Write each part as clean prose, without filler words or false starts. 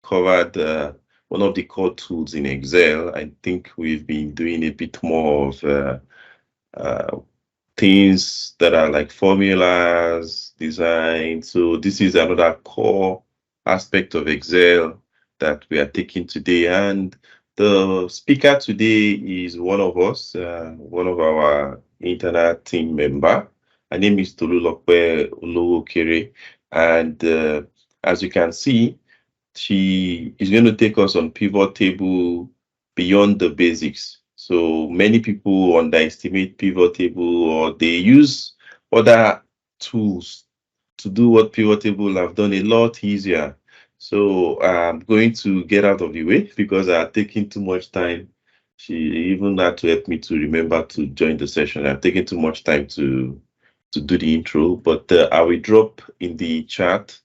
covered one of the core tools in Excel. I think we've been doing a bit more of things that are like formulas, design. So this is another core aspect of Excel that we are taking today. And the speaker today is one of us, one of our internal team member. Her name is Tolulope Olowookere. And as you can see, she is going to take us on pivot table beyond the basics. So many people underestimate pivot table, or they use other tools to do what pivot table have done a lot easier. So I'm going to get out of the way because I'm taking too much time. She even had to help me to remember to join the session. I've taken too much time to do the intro, but I will drop in the chat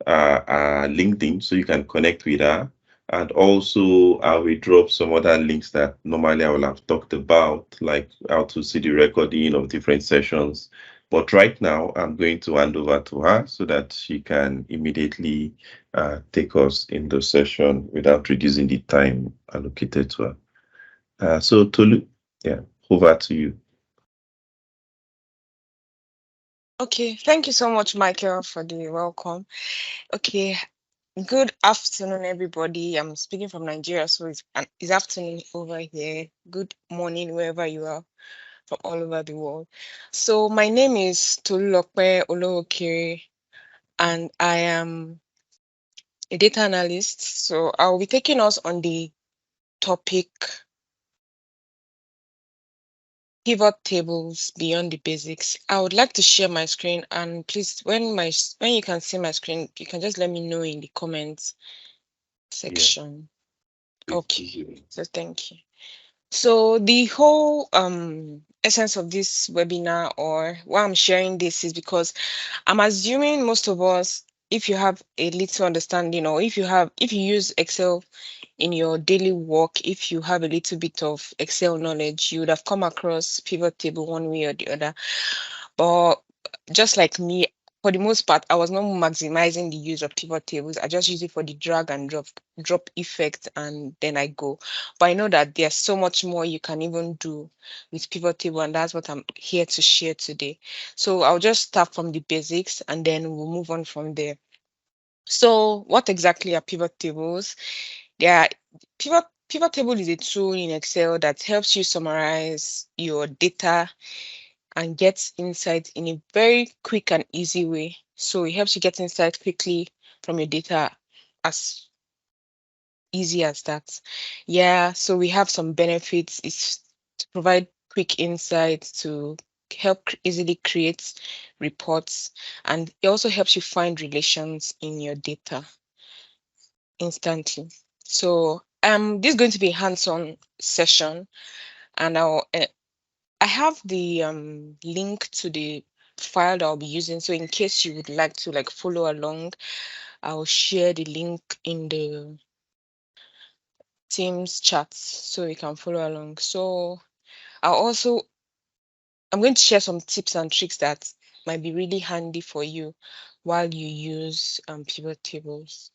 LinkedIn so you can connect with her. And also, I will drop some other links that normally I will have talked about, like how to see the recording of different sessions. But right now, I'm going to hand over to her so that she can immediately take us in the session without reducing the time allocated to her. So, Tolu, yeah, over to you. Okay, thank you so much, Michael, for the welcome. Okay, good afternoon, everybody. I'm speaking from Nigeria, so it's afternoon over here. Good morning, wherever you are from all over the world. So my name is Tolulope Olowookere, and I am a data analyst. So I'll be taking us on the topic pivot tables beyond the basics. I would like to share my screen, and please, when you can see my screen, you can just let me know in the comments Yeah, section. please Okay, do. so thank you. So the whole essence of this webinar, or why I'm sharing this, is because I'm assuming most of us, if you have a little understanding, or if you use Excel in your daily work, if you have a little bit of Excel knowledge, you would have come across pivot table one way or the other. But just like me, for the most part, I was not maximizing the use of pivot tables. I just use it for the drag and drop effect, and then I go. But I know that there's so much more you can even do with pivot table, and that's what I'm here to share today. So I'll just start from the basics, and then we'll move on from there. So what exactly are pivot tables? They are pivot table is a tool in Excel that helps you summarize your data and get insights in a very quick and easy way. So it helps you get insight quickly from your data, as easy as that. Yeah, so we have some benefits. It's to provide quick insights, to help easily create reports, and it also helps you find relations in your data instantly. So this is going to be a hands-on session, and I have the link to the file that I'll be using. So in case you would like to like follow along, I'll share the link in the Teams chat so you can follow along. So I'll also I'm going to share some tips and tricks that might be really handy for you while you use pivot tables.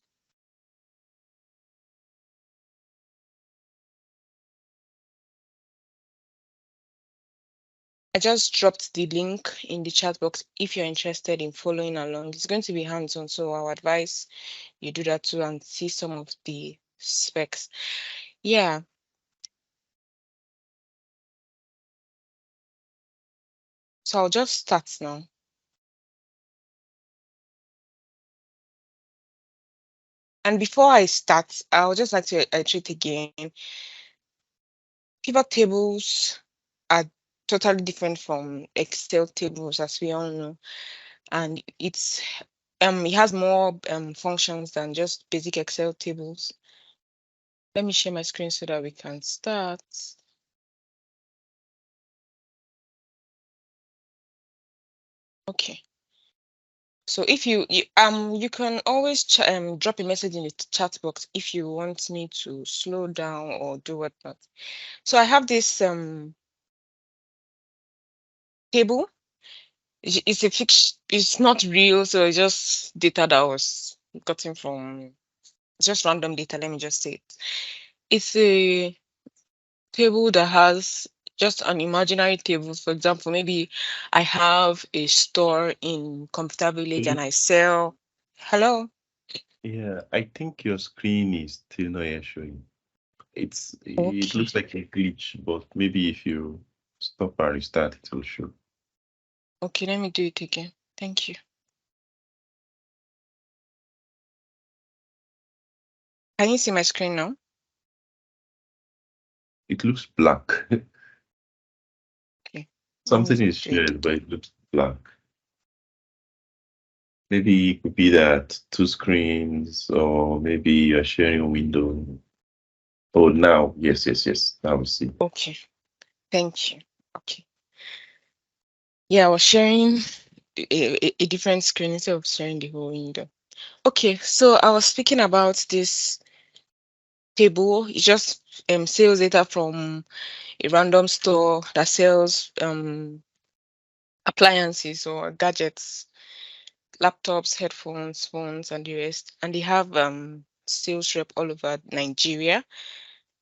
I just dropped the link in the chat box if you're interested in following along. It's going to be hands-on, so I'll advise you do that too and see some of the specs. Yeah, so I'll just start now. And before I start, I'll just like to iterate again. Pivot tables are totally different from Excel tables, as we all know, and it has more functions than just basic Excel tables. Let me share my screen so that we can start. Okay. So if you can always drop a message in the chat box if you want me to slow down or do whatnot. So I have this table. It's a fiction. It's not real, so it's just data that was gotten from just random data, let me just say it. It's a table that has just an imaginary table. For example, maybe I have a store in Computer Village and I sell. Hello? Yeah, I think your screen is still not yet showing. It Okay. looks like a glitch, but maybe if you stop and restart, it will show. Okay, let me do it again. Thank you. Can you see my screen now? It looks black. Okay. Let Something me is do it shared, but again. it looks black. Maybe it could be that two screens, or maybe you're sharing a window. Oh, now, yes, yes, yes. Now we see. Okay. Thank you. Okay. Yeah, I was sharing a different screen instead of sharing the whole window. Okay, so I was speaking about this table. It's just sales data from a random store that sells appliances or gadgets, laptops, headphones, phones, and the rest. And they have sales rep all over Nigeria.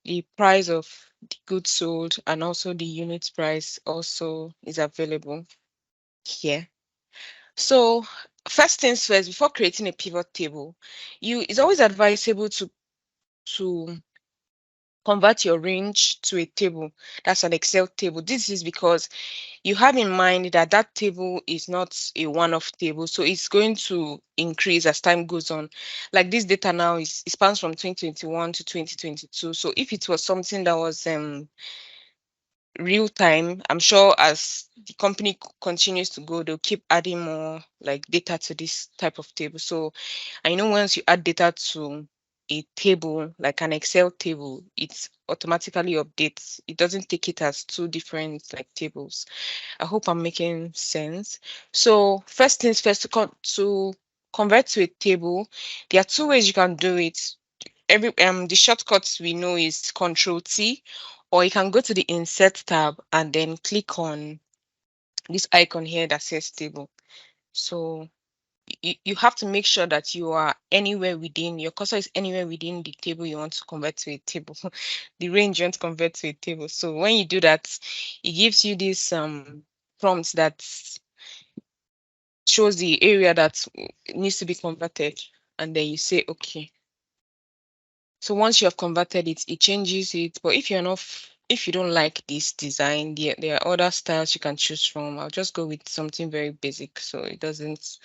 The price of the goods sold and also the unit price also is available here. So first things first, before creating a pivot table, it's always advisable to convert your range to a table. That's an Excel table. This is because you have in mind that that table is not a one-off table, so it's going to increase as time goes on. Like this data now it spans from 2021 to 2022. So if it was something that was real time, I'm sure as the company continues to go, they'll keep adding more like data to this type of table. So I know once you add data to a table, like an Excel table, it automatically updates. It doesn't take it as two different like tables. I hope I'm making sense. So first things first, to convert to a table, there are two ways you can do it. The shortcuts we know is Control T, or you can go to the Insert tab and then click on this icon here that says table. So you have to make sure that you are anywhere within your cursor is anywhere within the table you want to convert to a table, the range you want to convert to a table. So when you do that, it gives you this prompt that shows the area that needs to be converted, and then you say okay. So once you have converted it, it changes it. But if you don't like this design, there are other styles you can choose from. I'll just go with something very basic so it doesn't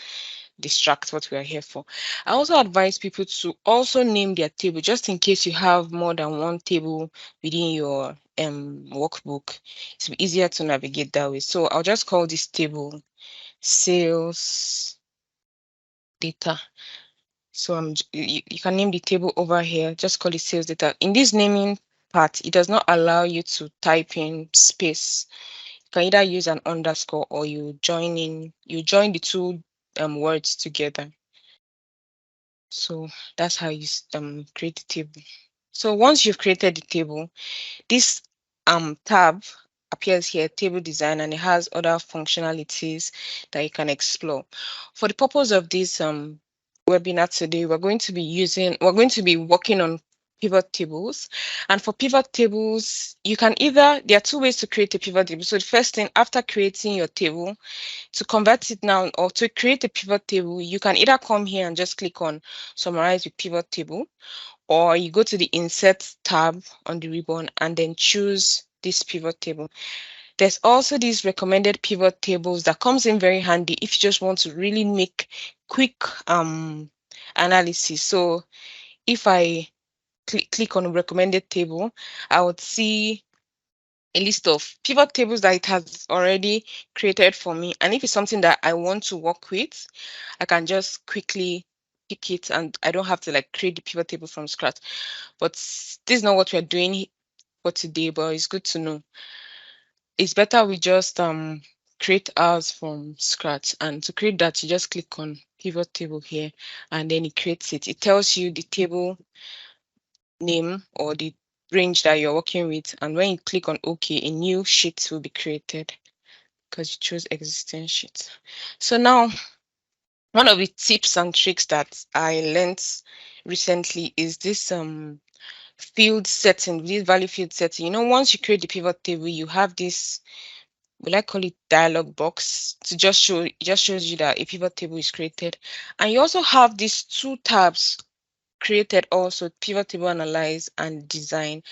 distract what we are here for. I also advise people to also name their table just in case you have more than one table within your workbook. It's easier to navigate that way. So I'll just call this table sales data. So you can name the table over here, just call it sales data. In this naming part, it does not allow you to type in space. You can either use an underscore or you join the two words together. So that's how you create the table. So once you've created the table, this tab appears here, table design, and it has other functionalities that you can explore. For the purpose of this webinar today, we're going to be working on pivot tables. And for pivot tables, there are two ways to create a pivot table. So the first thing, after creating your table, to convert it now or to create a pivot table, you can either come here and just click on summarize with pivot table, or you go to the Insert tab on the ribbon and then choose this pivot table. There's also these recommended pivot tables that comes in very handy if you just want to really make quick analysis. So if I click on recommended table, I would see a list of pivot tables that it has already created for me. And if it's something that I want to work with, I can just quickly pick it and I don't have to like create the pivot table from scratch. But this is not what we're doing for today, but it's good to know. It's better we just create ours from scratch. And to create that, you just click on pivot table here and then it creates it. It tells you the table name or the range that you're working with. And when you click on OK, a new sheet will be created because you choose existing sheets. So now, one of the tips and tricks that I learned recently is this field setting, this value field setting. Once you create the pivot table, you have this, will I call it, dialog box to just show, it just shows you that a pivot table is created. And you also have these two tabs created also, pivot table analyze and design.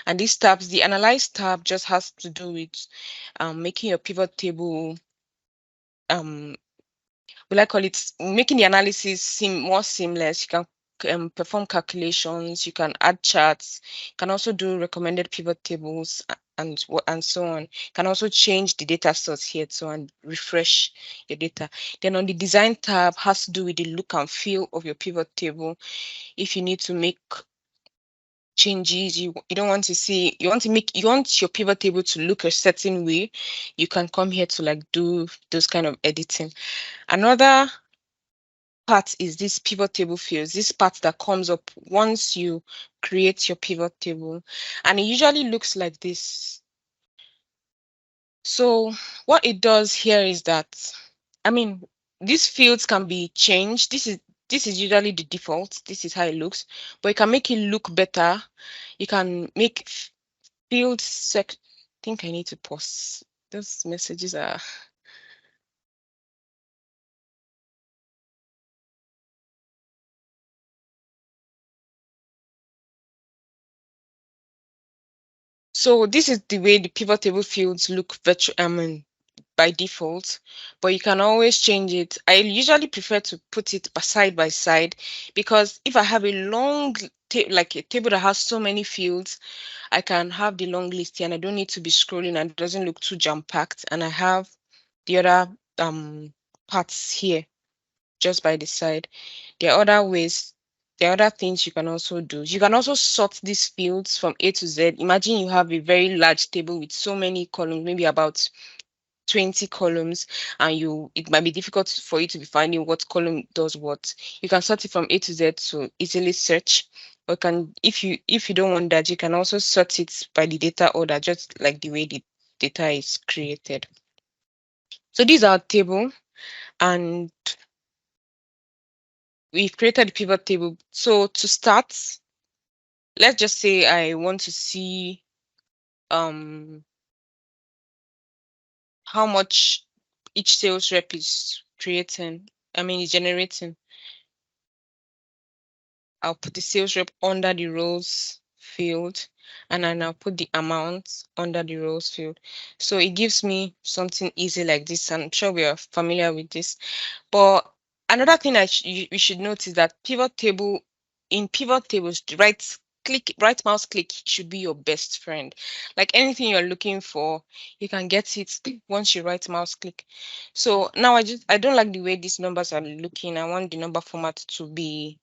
And these tabs, the analyze tab just has to do with making your pivot table, will I call it, making the analysis seem more seamless. You can perform calculations, you can add charts, you can also do recommended pivot tables and so on. You can also change the data source here and refresh your data. Then on the design tab has to do with the look and feel of your pivot table. If you need to make changes, you don't want to see, you want your pivot table to look a certain way, you can come here to like do those kind of editing. Another part is this pivot table fields, this part that comes up once you create your pivot table, and it usually looks like this. So what it does here is that, these fields can be changed. This is usually the default. This is how it looks, but you can make it look better. You can make field sec. I think I need to pause. Those messages are. So this is the way the pivot table fields look by default, but you can always change it. I usually prefer to put it side by side, because if I have a long like a table that has so many fields, I can have the long list here and I don't need to be scrolling, and it doesn't look too jam-packed, and I have the other parts here just by the side. There are other ways, there are other things you can also do. You can also sort these fields from A to Z. Imagine you have a very large table with so many columns, maybe about 20 columns, and it might be difficult for you to be finding what column does what. You can sort it from A to Z to easily search. Or if you don't want that, you can also sort it by the data order, just like the way the data is created. So these are our table, and we've created the pivot table. So to start, let's just say I want to see how much each sales rep is generating. I'll put the sales rep under the rows field, and then I'll put the amount under the rows field. So it gives me something easy like this. I'm sure we are familiar with this. But another thing we should note is that in pivot tables, right mouse click should be your best friend. Like anything you're looking for, you can get it once you right mouse click. So now I don't like the way these numbers are looking. I want the number format to be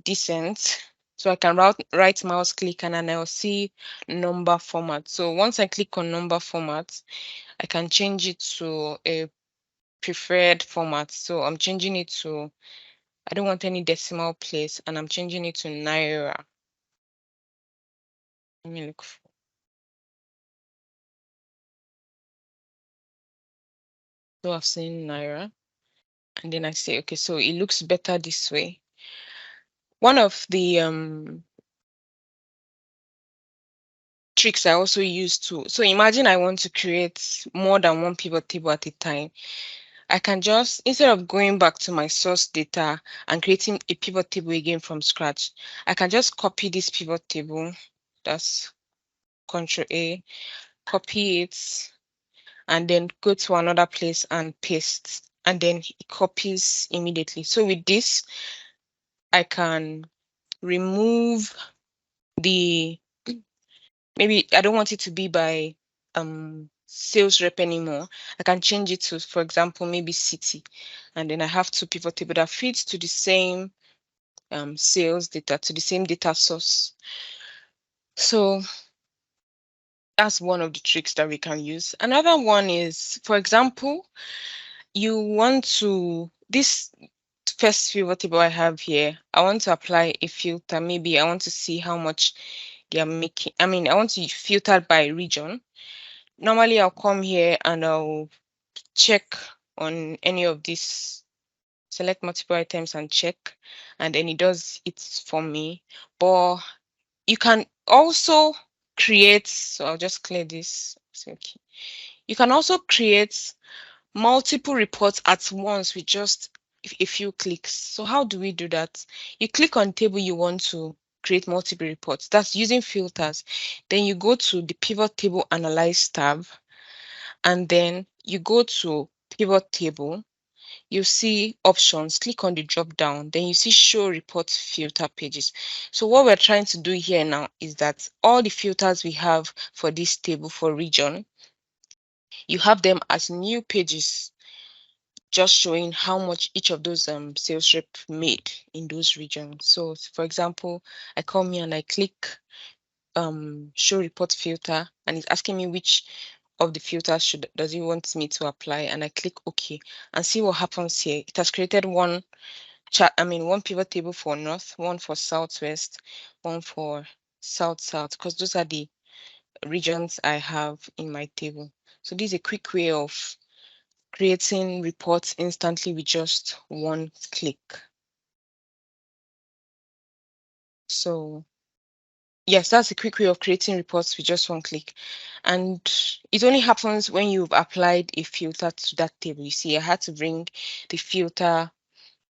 decent. So I can right mouse click and then I'll see number format. So once I click on number format, I can change it to a preferred format. So I'm changing it to, I don't want any decimal place, and I'm changing it to Naira. Let me look for. So I've seen Naira, and then I say, okay, so it looks better this way. One of the tricks I also use so imagine I want to create more than one pivot table at a time. I can just, instead of going back to my source data and creating a pivot table again from scratch, I can just copy this pivot table. That's Control A, copy it, and then go to another place and paste, and then it copies immediately. So with this, I can remove maybe I don't want it to be by sales rep anymore. I can change it to, for example, maybe city, and then I have two pivot table that feeds to the same sales data, to the same data source. So that's one of the tricks that we can use. Another one is, for example, you want to, this first pivot table I have here, I want to apply a filter. Maybe I want to see how much they are making. I want to filter by region. Normally, I'll come here and I'll check on any of these select multiple items and check, and then it does it for me. But you can also create, so I'll just clear this. Okay. You can also create multiple reports at once with just a few clicks. So how do we do that? You click on table you want to create multiple reports. That's using filters. Then you go to the pivot table analyze tab, and then you go to pivot table. You see options, click on the drop down, then you see show report filter pages. So what we're trying to do here now is that all the filters we have for this table for region, you have them as new pages, just showing how much each of those sales rep made in those regions. So for example, I come here and I click show report filter, and it's asking me which of the filters does he want me to apply, and I click OK and see what happens here. It has created one pivot table for north, one for southwest, one for south, because those are the regions I have in my table. So this is a quick way of creating reports instantly with just one click. So yes, that's a quick way of creating reports with just one click. And it only happens when you've applied a filter to that table. You see, I had to bring the filter,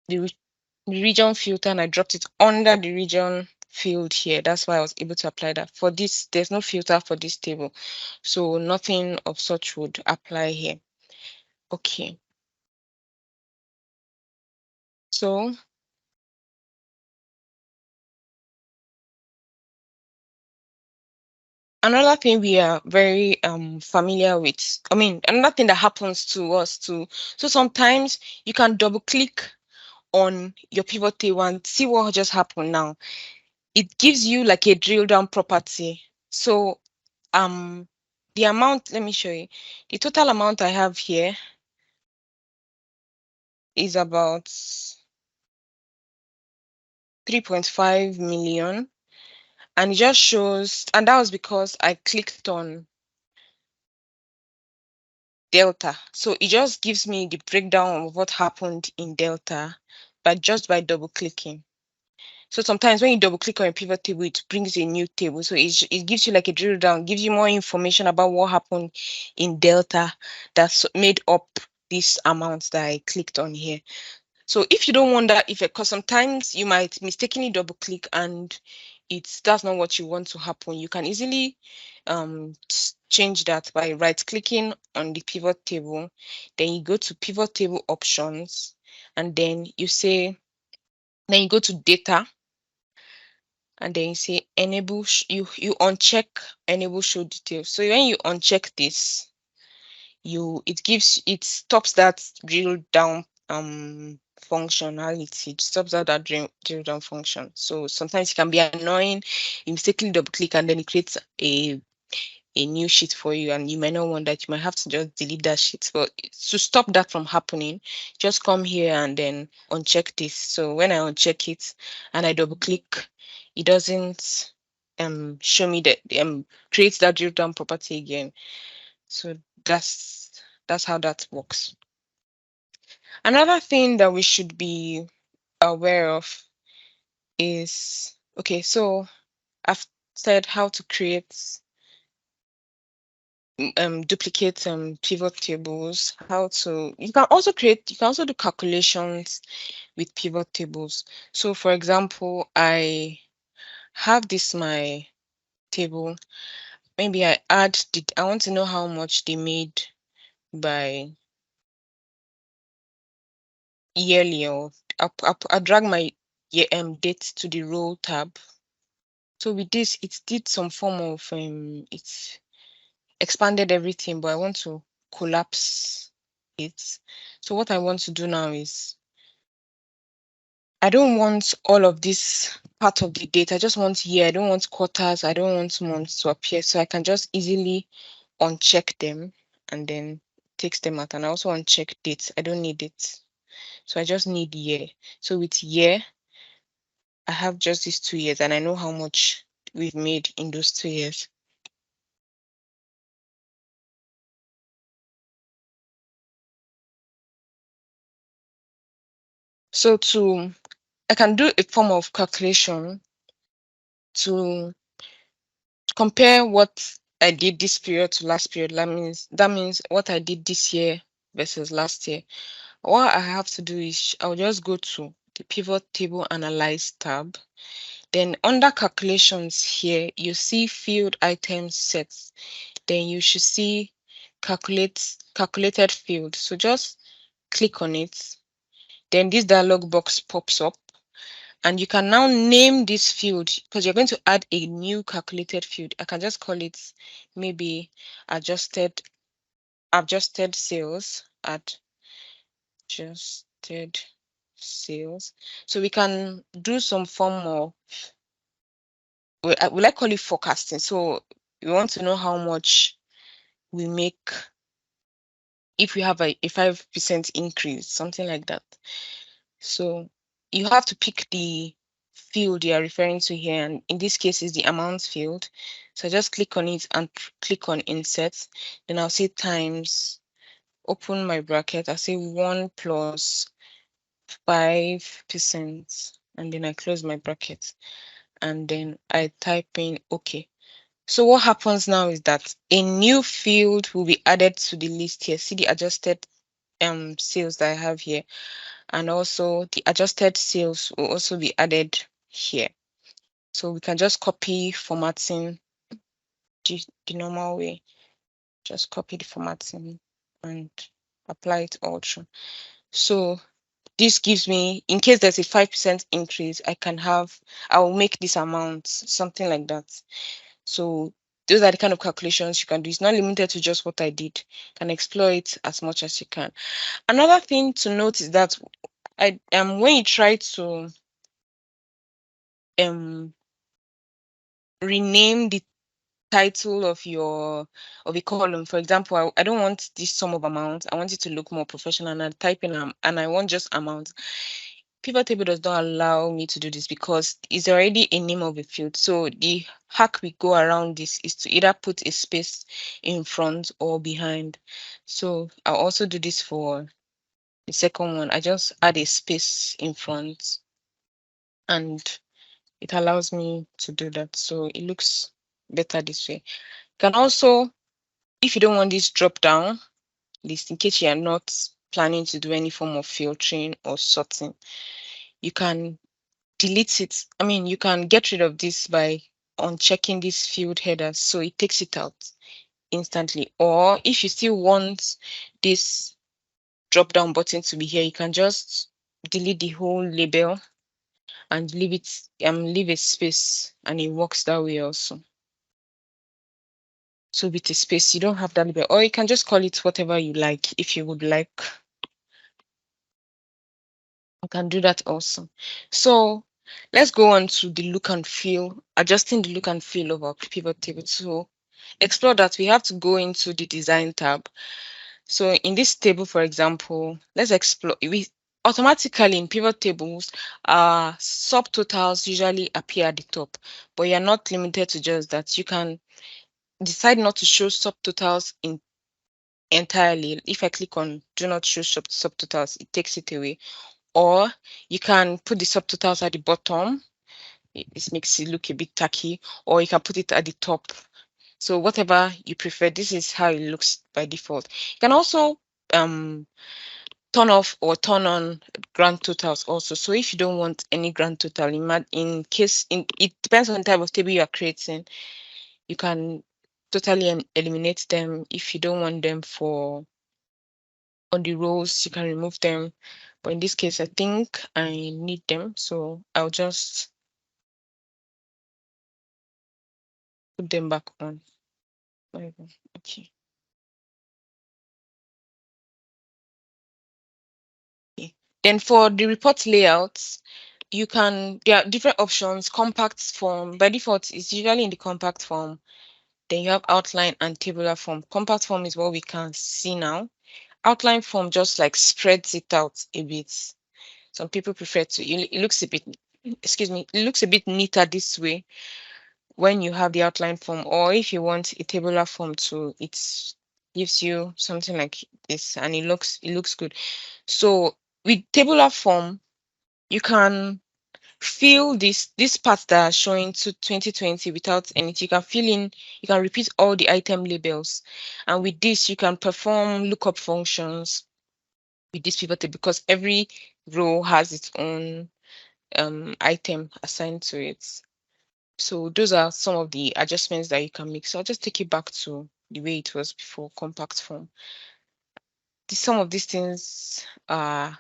the region filter, and I dropped it under the region field here. That's why I was able to apply that. For this, there's no filter for this table, so nothing of such would apply here. Okay. So another thing we are very familiar with, another thing that happens to us too. So sometimes you can double click on your pivot table and see what just happened now. It gives you like a drill down property. So the amount, let me show you. The total amount I have here is about 3.5 million. And it just shows, and that was because I clicked on Delta. So it just gives me the breakdown of what happened in Delta, but just by double clicking. So sometimes when you double click on a pivot table, it brings a new table. So it gives you like a drill down, gives you more information about what happened in Delta that's made up this amount that I clicked on here. So if you don't want that effect, because sometimes you might mistakenly double click and that's not what you want to happen, you can easily change that by right clicking on the pivot table. Then you go to pivot table options, and then you go to data, and then you say enable, you uncheck enable show details. So when you uncheck this, it stops that drill down functionality. It stops that drill down function. So sometimes it can be annoying. You mistakenly double click and then it creates a new sheet for you, and you may not want that. You might have to just delete that sheet. But to stop that from happening, just come here and then uncheck this. So when I uncheck it and I double click, it doesn't show me that creates that drill down property again. So that's how that works. Another thing that we should be aware of is, okay, so I've said how to create duplicate pivot tables, you can also do calculations with pivot tables. So for example, I have my table. Maybe I want to know how much they made by yearly, or I'll drag my date to the row tab. So with this, it did some form of it expanded everything, but I want to collapse it. So what I want to do now is, I don't want all of this part of the date. I just want year. I don't want quarters. I don't want months to appear. So I can just easily uncheck them and then takes them out. And I also uncheck dates. I don't need it. So I just need year. So with year, I have just these 2 years and I know how much we've made in those 2 years. So I can do a form of calculation to compare what I did this period to last period. That means what I did this year versus last year. What I have to do is I'll just go to the pivot table analyze tab. Then under calculations here, you see field items sets. Then you should see calculated field. So just click on it. Then this dialog box pops up. And you can now name this field because you're going to add a new calculated field. I can just call it maybe adjusted sales, adjusted sales. So we can do some form of, will I call it forecasting? So we want to know how much we make if we have a 5% increase, something like that. So you have to pick the field you are referring to here, and in this case is the amount field. So just click on it and click on insert. Then I'll say times, open my bracket. I'll say 1 plus 5%, and then I close my bracket, and then I type in OK. So what happens now is that a new field will be added to the list here. See the adjusted sales that I have here, and also the adjusted sales will also be added here. So we can just copy formatting the normal way. Just copy the formatting and apply it all through. So this gives me, in case there's a 5% increase, I will make this amount, something like that. So those are the kind of calculations you can do. It's not limited to just what I did. You can explore it as much as you can. Another thing to note is that when you try to rename the title of a column, for example, I don't want this sum of amounts. I want it to look more professional, and I type in and I want just amount. Pivot table does not allow me to do this because it's already a name of a field. So the hack we go around this is to either put a space in front or behind. So I'll also do this for the second one. I just add a space in front, and it allows me to do that. So it looks better this way. You can also, if you don't want this drop down list, in case you are not planning to do any form of filtering or sorting, you can delete it. I mean, you can get rid of this by unchecking this field headers, so it takes it out instantly. Or if you still want this drop down button to be here, you can just delete the whole label and leave a space, and it works that way also. So with a space, you don't have that label, or you can just call it whatever you like if you would like. You can do that also. So let's go on to the look and feel, adjusting the look and feel of our pivot table. To explore that, we have to go into the design tab. So in this table, for example, let's explore. We automatically in pivot tables, subtotals usually appear at the top, but you're not limited to just that. You can decide not to show subtotals entirely. If I click on do not show subtotals, it takes it away. Or you can put the subtotals at the bottom. This makes it look a bit tacky. Or you can put it at the top. So whatever you prefer, this is how it looks by default. You can also turn off or turn on grand totals also. So if you don't want any grand total, it depends on the type of table you are creating. You can totally eliminate them. If you don't want them on the rows, you can remove them. But in this case, I think I need them, so I'll just put them back on. Okay. Then for the report layouts, there are different options. Compact form, by default, is usually in the compact form. Then you have outline and tabular form. Compact form is what we can see now. Outline form just like spreads it out a bit. Some people prefer to, it looks a bit, it looks a bit neater this way when you have the outline form, or if you want a tabular form too, it gives you something like this, and it looks good. So with tabular form, you can fill this part that are showing to 2020 without anything. You can fill in, you can repeat all the item labels, and with this you can perform lookup functions with this pivot table because every row has its own item assigned to it. So those are some of the adjustments that you can make. So I'll just take it back to the way it was before, compact form. Some of these things are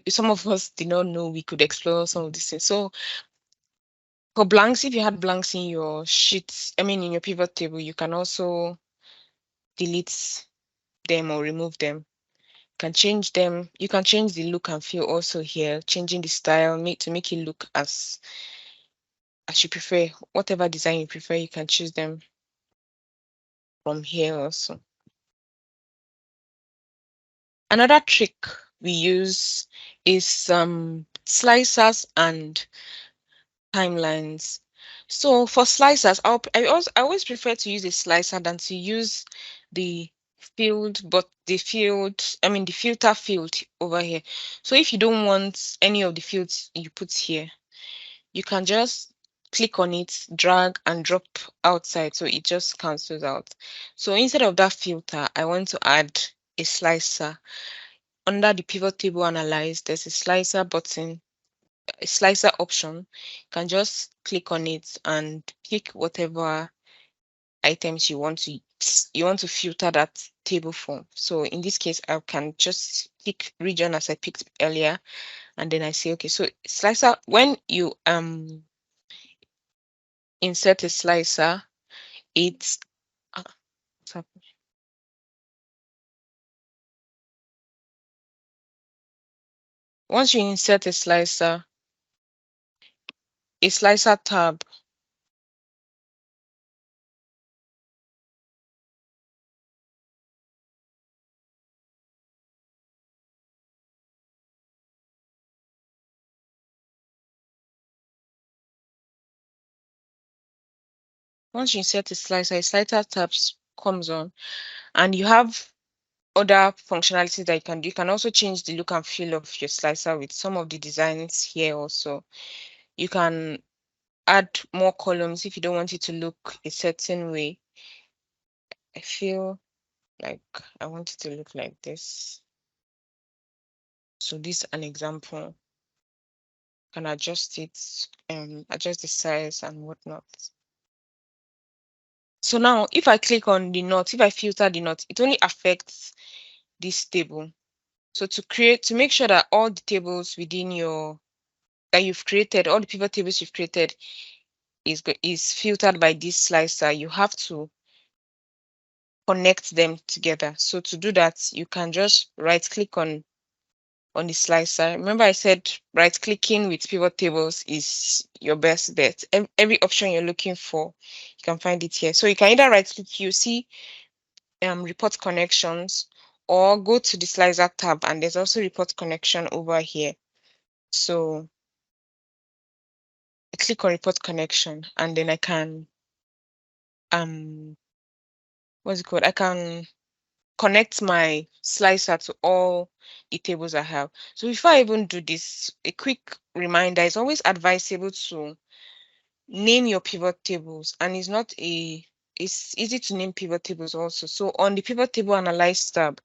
some of us did not know we could explore some of these things. So for blanks, if you had blanks in your sheets, in your pivot table, you can also delete them or remove them. You can change them. You can change the look and feel also here, changing the style to make it look as you prefer. Whatever design you prefer, you can choose them from here also. Another trick we use is slicers and timelines. So for slicers, I always prefer to use a slicer than to use the the filter field over here. So if you don't want any of the fields you put here, you can just click on it, drag and drop outside, so it just cancels out. So instead of that filter, I want to add a slicer. Under the pivot table analyze, there's a slicer button, a slicer option. You can just click on it and pick whatever items you want to filter that table for. So in this case, I can just pick region as I picked earlier, and then I say, okay, so slicer, when you insert a slicer, it's once you insert a slicer tab, once you insert a slicer tabs comes on, and you have other functionalities that you can do. You can also change the look and feel of your slicer with some of the designs here also. You can add more columns if you don't want it to look a certain way. I feel like I want it to look like this. So this is an example. You can adjust it, adjust the size and whatnot. So now if I click on the knot, if I filter the knot, it only affects this table. So to make sure that all the tables within that you've created, all the pivot tables you've created is filtered by this slicer, you have to connect them together. So to do that, you can just right click on the slicer. Remember I said right clicking with pivot tables is your best bet. Every option you're looking for, you can find it here. So you can either right click, you see report connections, or go to the slicer tab and there's also report connection over here. So I click on report connection and then I can what's it called? I can connect my slicer to all the tables I have. So before I even do this, a quick reminder, it's always advisable to name your pivot tables, and it's easy to name pivot tables also. So on the pivot table analyze tab,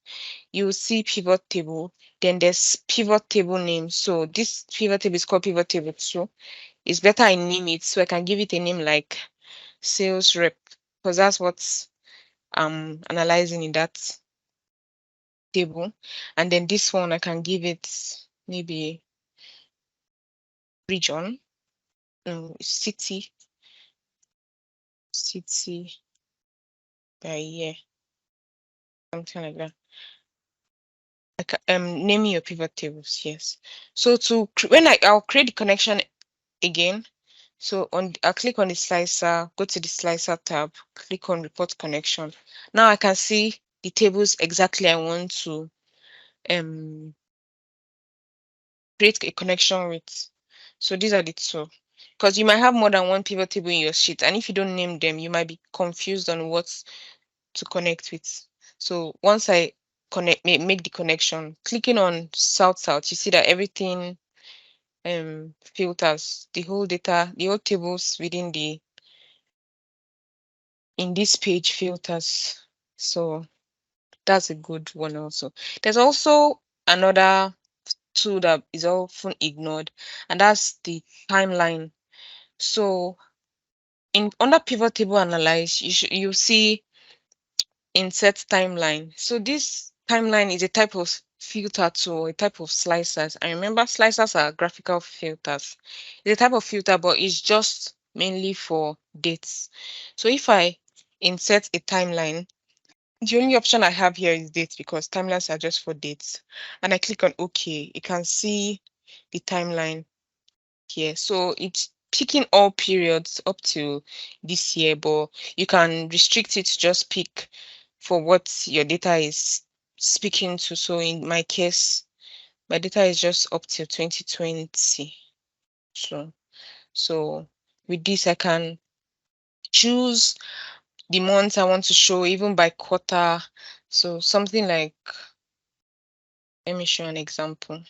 you will see pivot table, then there's pivot table name. So this pivot table is called pivot table 2. It's better I name it, so I can give it a name like sales rep, because that's what I'm analyzing in that table. And then this one I can give it maybe region, city by year, something like that. Name your pivot tables, yes. So I'll create the connection again. So I'll click on the slicer, go to the slicer tab, click on report connection. Now I can see the tables exactly I want to create a connection with. So these are the two, because you might have more than one pivot table in your sheet, and if you don't name them, you might be confused on what to connect with. So once I make the connection, clicking on south, you see that everything filters, the whole data, the whole tables within in this page filters. So that's a good one also. There's also another tool that is often ignored, and that's the timeline. So under pivot table analyze, you see insert timeline. So this timeline is a type of filter tool, a type of slicers. I remember slicers are graphical filters. It's a type of filter, but it's just mainly for dates. So if I insert a timeline, the only option I have here is dates because timelines are just for dates. And I click on OK, you can see the timeline here. So it's picking all periods up to this year, but you can restrict it to just pick for what your data is speaking to. So in my case, my data is just up till 2020. So with this, I can choose the months I want to show, even by quarter. So something like, let me show an example.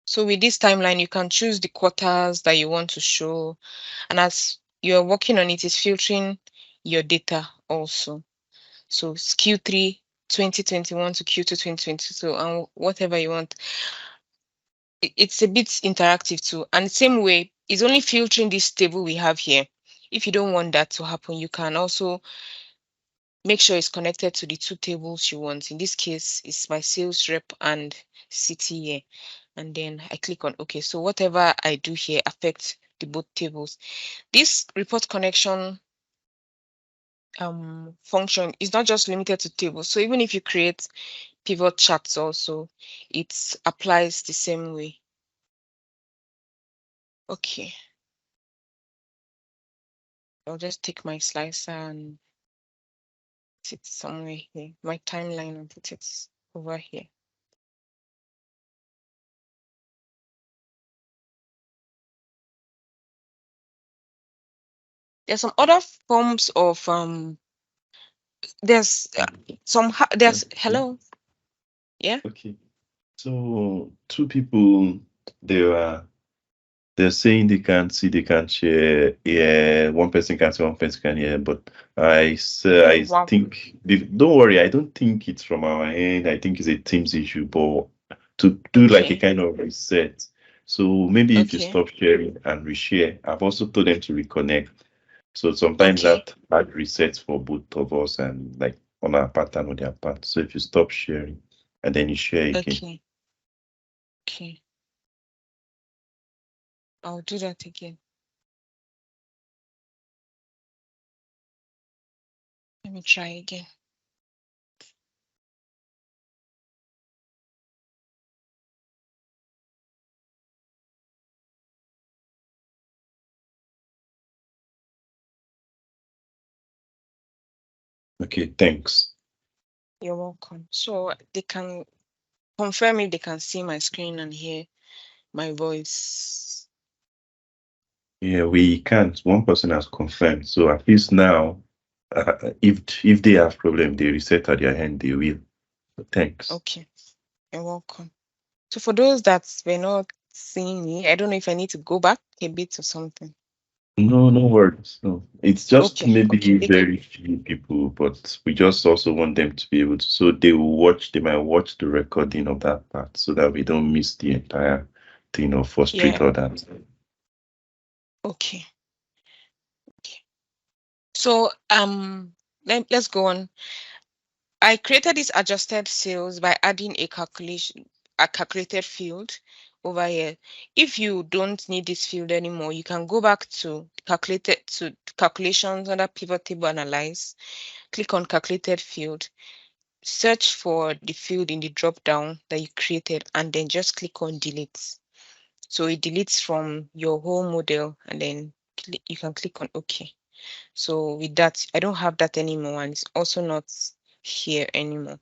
So with this timeline, you can choose the quarters that you want to show. And as you're working on it, it's filtering your data also. So it's Q3 2021 to Q2 2022 and whatever you want. It's a bit interactive too. And the same way, it's only filtering this table we have here. If you don't want that to happen, you can also make sure it's connected to the two tables you want. In this case, it's my sales rep and city here. And then I click on OK. So whatever I do here affects the both tables. This report connection function is not just limited to tables. So even if you create pivot charts also, it applies the same way. Okay. I'll just take my slicer and put it somewhere here, my timeline, and put it over here. There's some other forms of there's hello. Yeah. Okay. So two people, they are they're saying they can't see, they can't share. Yeah, one person can see, one person can hear. But Oh I wow. think, don't worry, I don't think it's from our end. I think it's a Teams issue. But to do like a Okay. kind of reset. So maybe if you Okay. stop sharing and reshare, I've also told them to reconnect. So sometimes Okay. that had resets for both of us and like on our part and on their part. So if you stop sharing and then you share again. Okay. Okay. I'll do that again. Let me try again. Okay, thanks. You're welcome. So they can confirm if they can see my screen and hear my voice. Yeah, we can't. One person has confirmed. So at least now, if they have problem, they reset at their end, they will. Thanks. Okay. You're welcome. So for those that were not seeing me, I don't know if I need to go back a bit or something. No, no worries. No, it's just Okay. maybe Okay. very few people, but we just also want them to be able to. So they might watch the recording of that part so that we don't miss the entire thing or frustrate Yeah. others. Okay. Okay. So let's go on. I created this adjusted sales by adding a calculated field over here. If you don't need this field anymore, you can go back to calculations under pivot table analyze, click on calculated field, search for the field in the drop down that you created, and then just click on delete. So it deletes from your whole model, and then you can click on OK. So with that, I don't have that anymore, and it's also not here anymore.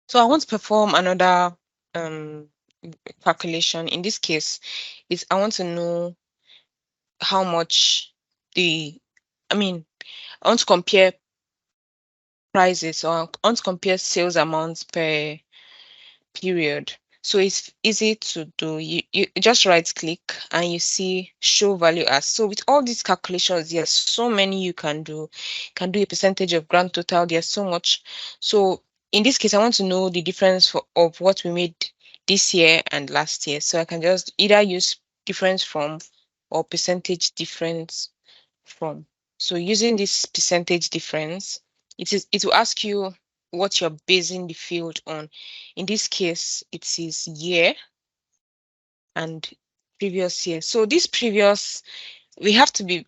So I want to perform another calculation. In this case, is I want to know how much I want to compare prices, or I want to compare sales amounts per period. So it's easy to do. You just right click and you see show value as. So with all these calculations, there's so many you can do. You can do a percentage of grand total. There's so much. So in this case, I want to know the difference of what we made this year and last year. So I can just either use difference from or percentage difference from. So using this percentage difference, it will ask you what you're basing the field on. In this case, it is year and previous year. So this previous, we have to be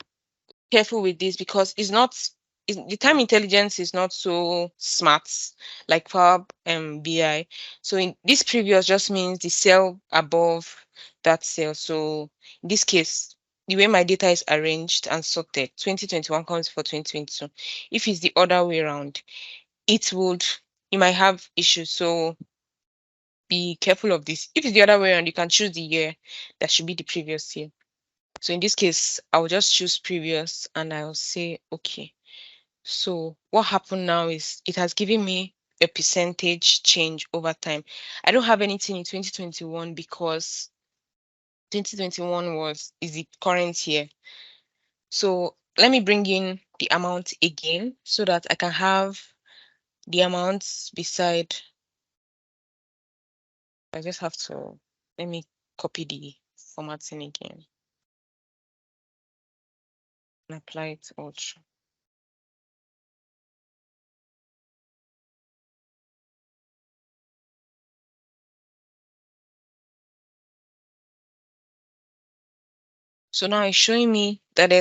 careful with this because the time intelligence is not so smart like Power BI. So in this previous just means the cell above that cell. So in this case, the way my data is arranged and sorted, 2021 comes for 2022. If it's the other way around, you might have issues. So be careful of this. If it's the other way around, you can choose the year that should be the previous year. So in this case, I will just choose previous and I'll say, okay. So what happened now is it has given me a percentage change over time. I don't have anything in 2021 because 2021 is the current year. So let me bring in the amount again so that I can have the amounts beside. I just have to, let me copy the formatting again and apply it also. So now it's showing me that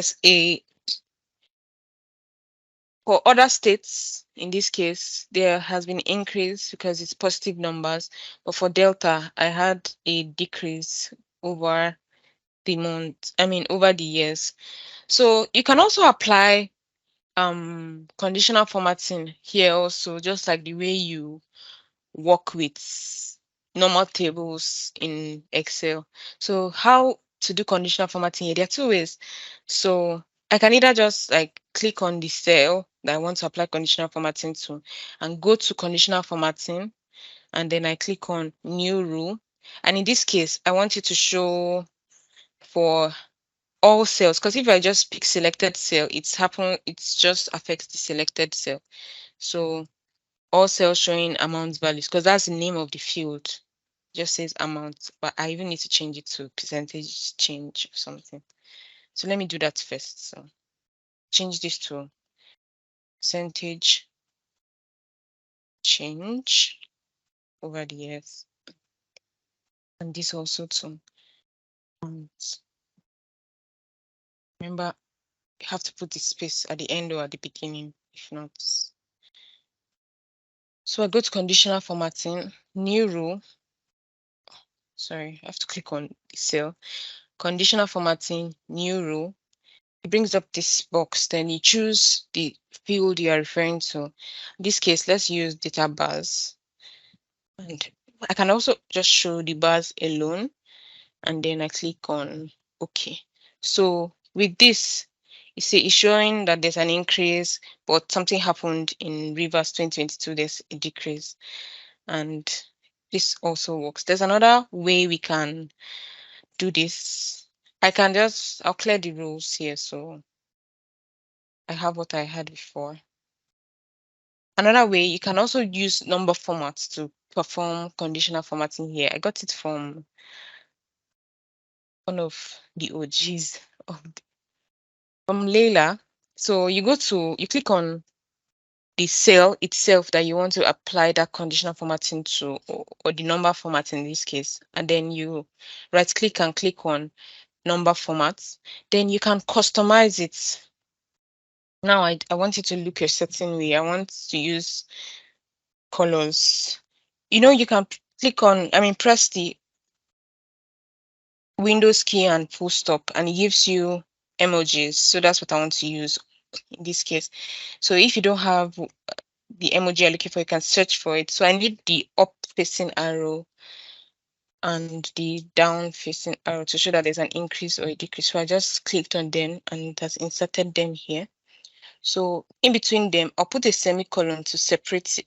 for other states, in this case, there has been increase because it's positive numbers. But for Delta, I had a decrease over over the years. So you can also apply conditional formatting here also, just like the way you work with normal tables in Excel. So how to do conditional formatting here? There are two ways. So I can either just like click on the cell that I want to apply conditional formatting to and go to conditional formatting, and then I click on new rule. And in this case, I want it to show for all cells, because if I just pick selected cell, it just affects the selected cell. So all cells showing amount values, because that's the name of the field. Just says amount, but I even need to change it to percentage change or something. So let me do that first. So change this to percentage change over the years. And this also to amount. Remember, you have to put the space at the end or at the beginning, if not. So I go to conditional formatting, new rule. Sorry, I have to click on the cell. Conditional formatting, new rule. It brings up this box. Then you choose the field you are referring to. In this case, let's use data bars. And I can also just show the bars alone. And then I click on OK. So with this, it's showing that there's an increase, but something happened in Rivers 2022, there's a decrease. And this also works. There's another way we can do this. I'll clear the rules here. So I have what I had before. Another way, you can also use number formats to perform conditional formatting here. I got it from one of the OGs from Layla. So you click on the cell itself that you want to apply that conditional formatting to, or the number format in this case. And then you right click and click on number formats. Then you can customize it. Now I want it to look a certain way. I want to use colors. You can click on, press the Windows key and full stop, and it gives you emojis. So that's what I want to use in this case. So if you don't have the emoji you're looking for, you can search for it. So I need the up facing arrow and the down facing arrow to show that there's an increase or a decrease. So I just clicked on them and it has inserted them here. So in between them, I'll put a semicolon to separate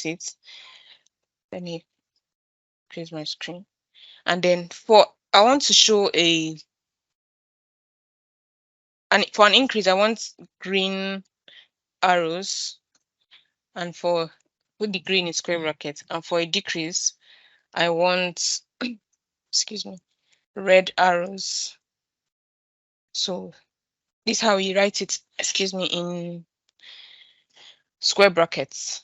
it. Let me increase my screen. And then I want to show for an increase, I want green arrows, and put the green in square brackets. And for a decrease, I want excuse me, red arrows. So this is how we write it, in square brackets.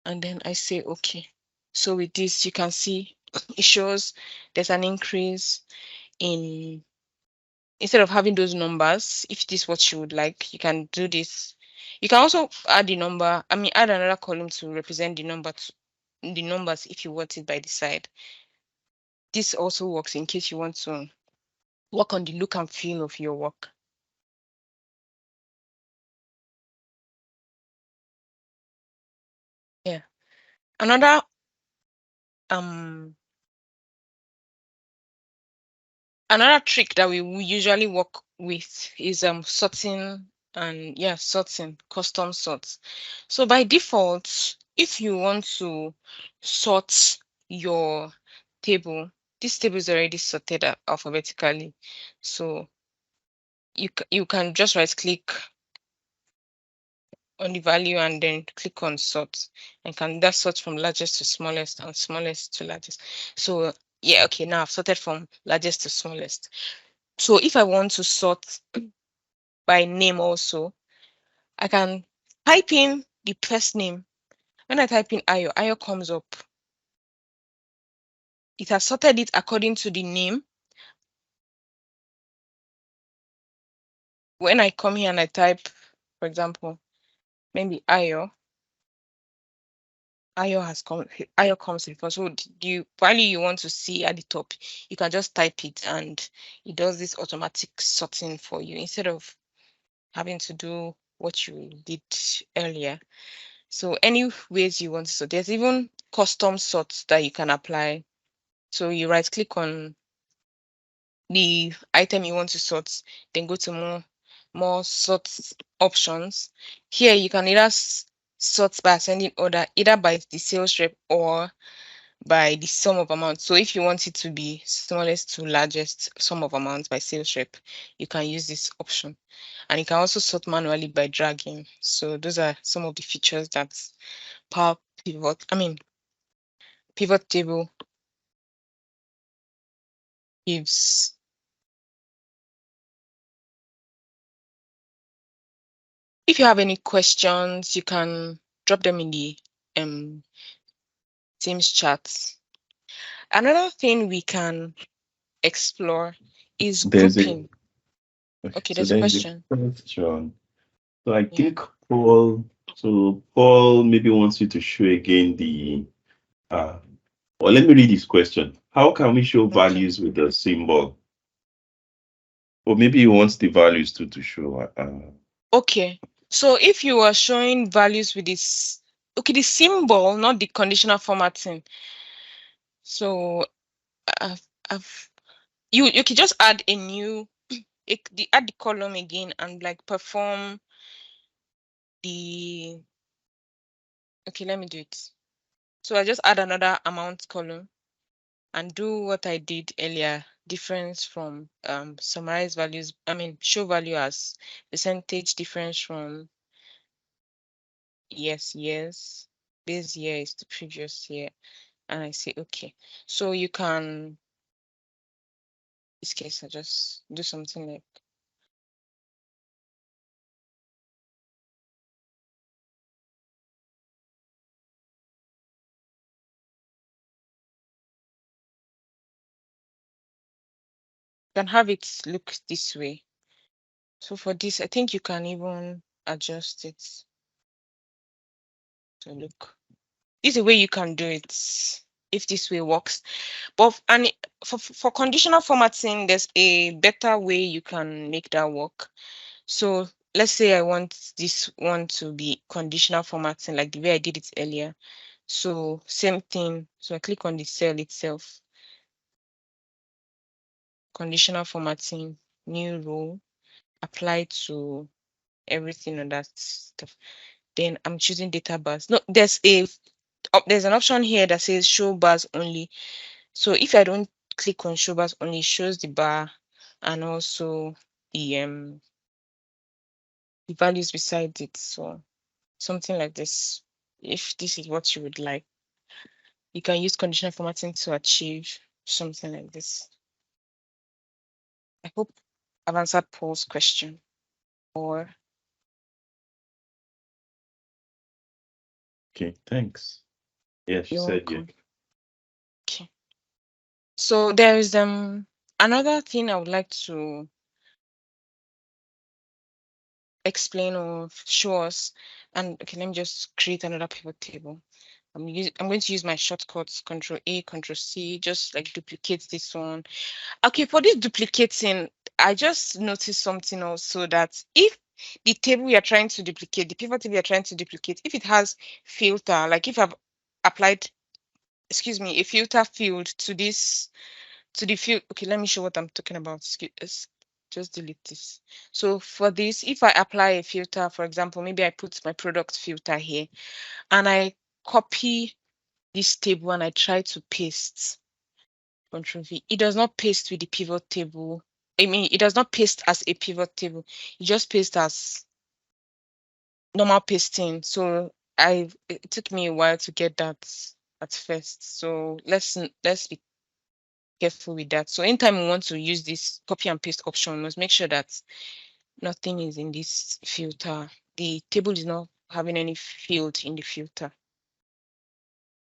And then I say okay. So with this, you can see it shows there's an increase in, instead of having those numbers. If this is what you would like, you can do this. You can also add add another column to represent the numbers if you want it by the side. This also works in case you want to work on the look and feel of your work. Yeah. Another trick that we usually work with is sorting custom sorts. So by default, if you want to sort your table, this table is already sorted alphabetically. So you can just right click on the value and then click on sort, and can that sort from largest to smallest and smallest to largest. So yeah, okay, now I've sorted from largest to smallest. So if I want to sort by name also, I can type in the first name. When I type in Ayo comes up. It has sorted it according to the name. When I come here and I type, for example, maybe Ayo comes before. So the value you want to see at the top, you can just type it and it does this automatic sorting for you instead of having to do what you did earlier. So any ways you want to sort, there's even custom sorts that you can apply. So you right click on the item you want to sort, then go to more sort options. Here you can either sort by ascending order, either by the sales rep or by the sum of amounts. So if you want it to be smallest to largest sum of amounts by sales rep, you can use this option. And you can also sort manually by dragging. So those are some of the features that pivot table gives. If you have any questions, you can drop them in the Teams chat. Another thing we can explore is grouping. Okay, there's a question. So I think Paul maybe wants you to show again or let me read this question. How can we show values with the symbol? Or maybe he wants the values to show. Okay, so if you are showing values with this, the symbol, not the conditional formatting. So you can just add a new, add the column again and like perform the. Okay, let me do it. So I just add another amount column and do what I did earlier. Difference from summarize values. Show value as percentage difference from years. This year is the previous year. And I say, okay. So you can, in this case, I just do something like, you can have it look this way. So for this, I think you can even adjust it to look. This is a way you can do it if this way works. But for conditional formatting, there's a better way you can make that work. So let's say I want this one to be conditional formatting, like the way I did it earlier. So same thing. So I click on the cell itself. Conditional formatting, new row, apply to everything on that stuff. Then I'm choosing data bars. No, there's an option here that says show bars only. So if I don't click on show bars only, it shows the bar and also the values beside it. So something like this. If this is what you would like, you can use conditional formatting to achieve something like this. I hope I've answered Paul's question. Or Okay, thanks. Yeah, she you're said yeah. welcome. Okay. So there is another thing I would like to explain or show us. And okay, let me just create another pivot table. I'm going to use my shortcuts, Control A, Control C, just like duplicate this one. Okay, for this duplicating, I just noticed something also, that if the table we are trying to duplicate, the pivot table we are trying to duplicate, if it has filter, like if I've applied, excuse me, a filter field to this, to the field. Okay, let me show what I'm talking about. Just delete this. So for this, if I apply a filter, for example, maybe I put my product filter here and I copy this table and I try to paste, Control V, it does not paste with the pivot table. I mean, it does not paste as a pivot table. It just pastes as normal pasting. So it took me a while to get that at first. So let's be careful with that. So anytime we want to use this copy and paste option, we must make sure that nothing is in this filter. The table is not having any field in the filter.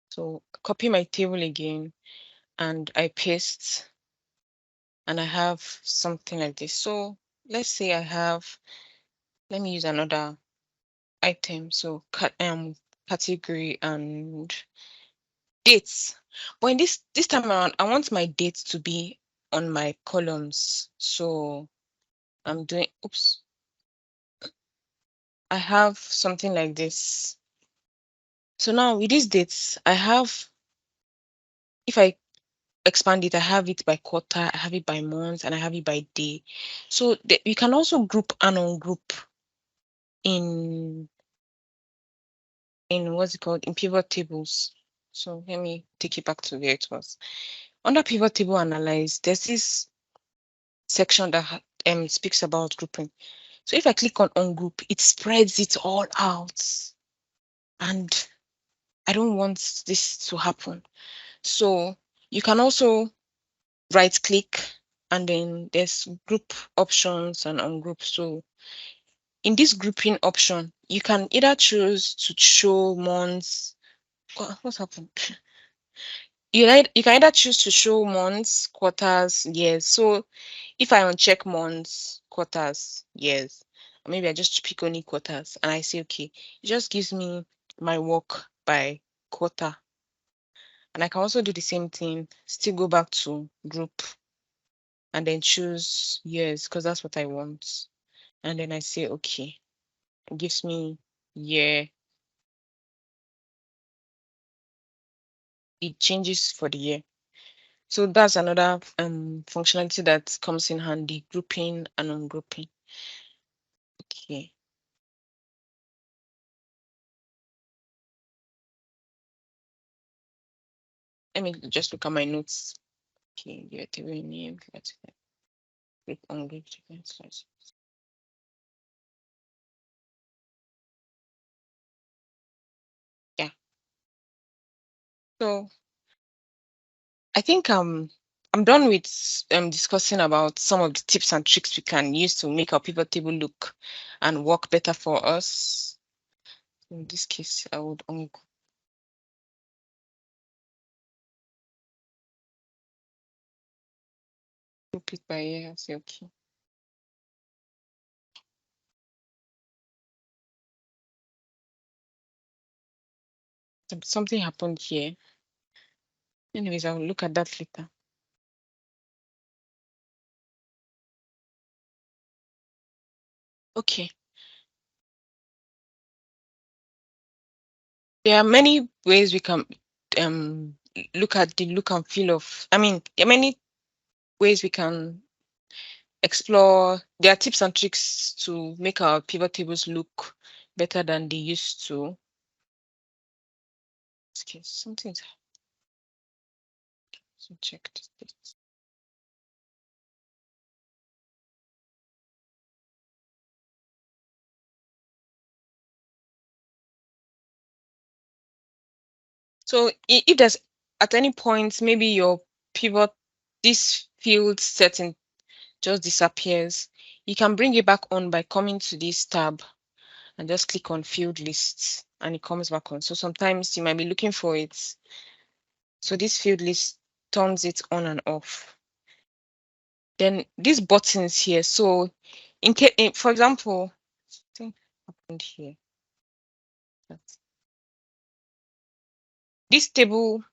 So copy my table again and I paste and I have something like this. So let's say let me use another item. So category and dates. But in this time around, I want my dates to be on my columns. So I'm doing, oops, I have something like this. So now with these dates, if I expand it, I have it by quarter, I have it by month, and I have it by day. So you can also group and ungroup in what's it called, in pivot tables. So let me take it back to where it was. Under pivot table analyze, there's this section that speaks about grouping. So if I click on ungroup, it spreads it all out. And I don't want this to happen. So you can also right click and then there's group options and ungroup. So in this grouping option, you can either choose to show months. What's happened? You can either choose to show months, quarters, years. So if I uncheck months, quarters, years, or maybe I just pick only quarters and I say, okay, it just gives me my work by quarter. And I can also do the same thing, still go back to group and then choose years because that's what I want. And then I say, okay, it gives me year. It changes for the year. So that's another functionality that comes in handy, grouping and ungrouping. Okay. Let me just look at my notes. Okay, yeah, table name, group ungroup slides. Yeah. So I think I'm done with discussing about some of the tips and tricks we can use to make our pivot table look and work better for us. In this case, I would ungroup it by year. I say okay. Something happened here. Anyways, I'll look at that later. Okay. There are many ways we can look at the look and feel of, there are many ways we can explore. There are tips and tricks to make our pivot tables look better than they used to. Okay, something's so check this. So if there's at any point maybe your pivot, this field setting just disappears, you can bring it back on by coming to this tab and just click on field lists and it comes back on. So sometimes you might be looking for it. So this field list turns it on and off. Then these buttons here. So in case, for example, something happened here. This table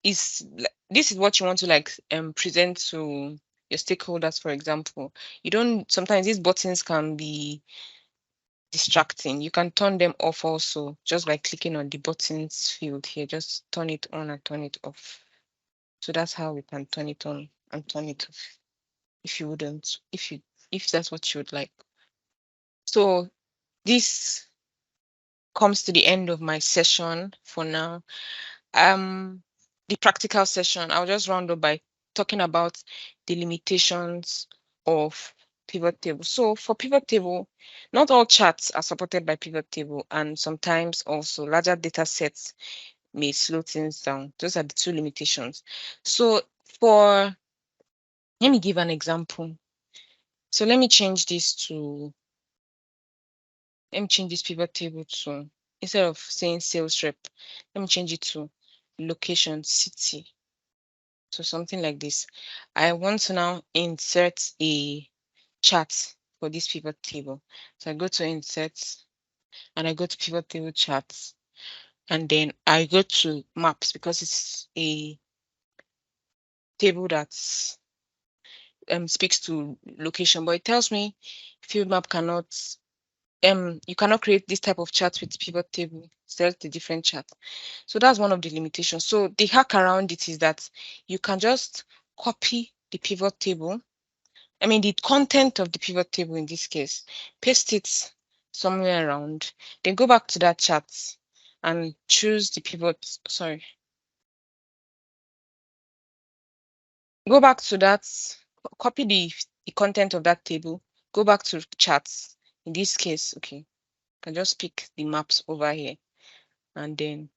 is this is what you want to like present to your stakeholders. For example, you don't sometimes these buttons can be distracting. You can turn them off also just by clicking on the buttons field here. Just turn it on and turn it off. So that's how we can turn it on and turn it off if you wouldn't, if that's what you would like. So this comes to the end of my session for now. The practical session, I'll just round up by talking about the limitations of pivot table. So for pivot table, not all charts are supported by pivot table, and sometimes also larger data sets may slow things down. Those are the two limitations. So let me give an example. So let me change this pivot table to, instead of saying sales rep, let me change it to location city. So something like this. I want to now insert a chart for this pivot table. So I go to insert and I go to pivot table charts, and then I go to maps because it's a table that speaks to location, but it tells me field map cannot you cannot create this type of chart with pivot table. Select a different chart. So that's one of the limitations. So the hack around it is that you can just copy the pivot table. I mean, the content of the pivot table in this case, paste it somewhere around, then go back to that chart and choose the pivot. Sorry. Go back to that, copy the content of that table, go back to charts. In this case, okay, you can just pick the maps over here, and then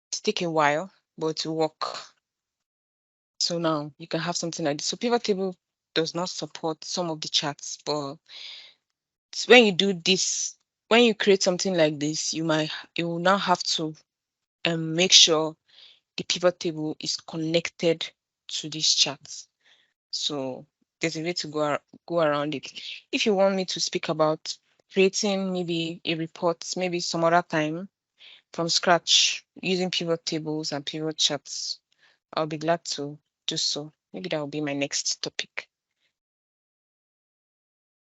it's taking a while, but to work. So now you can have something like this. So pivot table does not support some of the charts, but when you do this, when you create something like this, you will now have to make sure the pivot table is connected to these charts. So there's a way to go around it. If you want me to speak about creating maybe a report, maybe some other time from scratch using pivot tables and pivot charts, I'll be glad to do so. Maybe that will be my next topic.